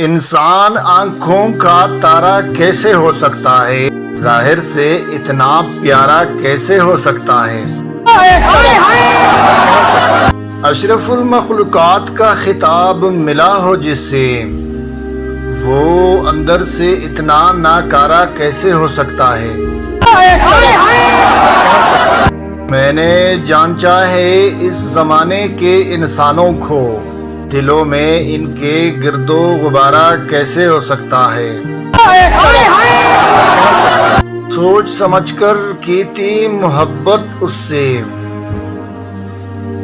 انسان آنکھوں کا تارا کیسے ہو سکتا ہے؟ ظاہر سے اتنا پیارا کیسے ہو سکتا ہے؟ اشرف المخلوقات کا خطاب ملا ہو جس سے، وہ اندر سے اتنا ناکارہ کیسے ہو سکتا ہے؟ میں نے جانچا ہے اس زمانے کے انسانوں کو، دلوں میں ان کے گرد و غبارہ کیسے ہو سکتا ہے؟ سوچ سمجھ کر کی تھی محبت اس سے،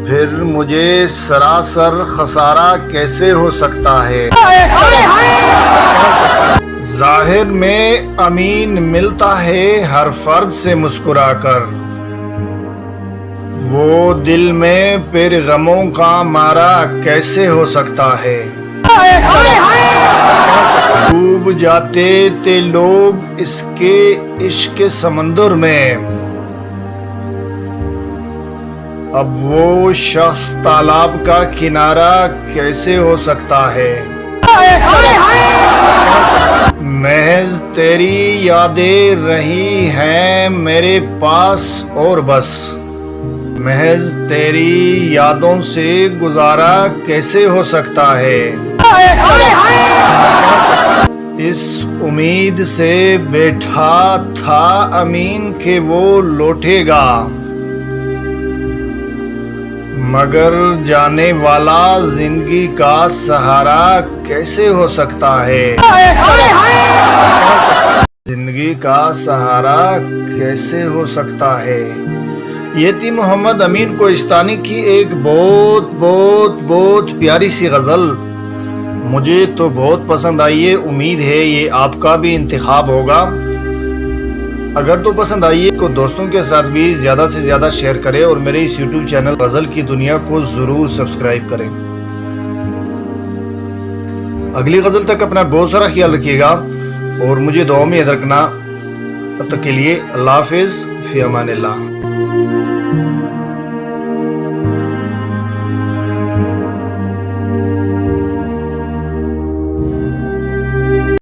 پھر مجھے سراسر خسارہ کیسے ہو سکتا ہے؟ ظاہر میں امین ملتا ہے ہر فرد سے مسکرا کر، وہ دل میں پھر غموں کا مارا کیسے ہو سکتا ہے؟ ڈوب جاتے تھے لوگ اس کے عشق کے سمندر میں، اب وہ شخص تالاب کا کنارہ کیسے ہو سکتا ہے؟ محض تیری یادیں رہی ہیں میرے پاس اور بس، محض تیری یادوں سے گزارا کیسے ہو سکتا ہے؟ اس امید سے بیٹھا تھا امین کہ وہ لوٹے گا، مگر جانے والا زندگی کا سہارا کیسے ہو سکتا ہے؟ زندگی کا سہارا کیسے ہو سکتا ہے؟ یہ تھی محمد امین کوہستانی کی ایک بہت پیاری سی غزل۔ مجھے تو بہت پسند آئی ہے، امید ہے یہ آپ کا بھی انتخاب ہوگا۔ اگر تو پسند آئی ہے تو دوستوں کے ساتھ بھی زیادہ سے زیادہ شیئر کریں اور میرے اس یوٹیوب چینل غزل کی دنیا کو ضرور سبسکرائب کریں۔ اگلی غزل تک اپنا بہت سارا خیال رکھیے گا اور مجھے دعاؤں میں یاد رکھنا۔ تب تک کے لیے اللہ حافظ، فی امان اللہ۔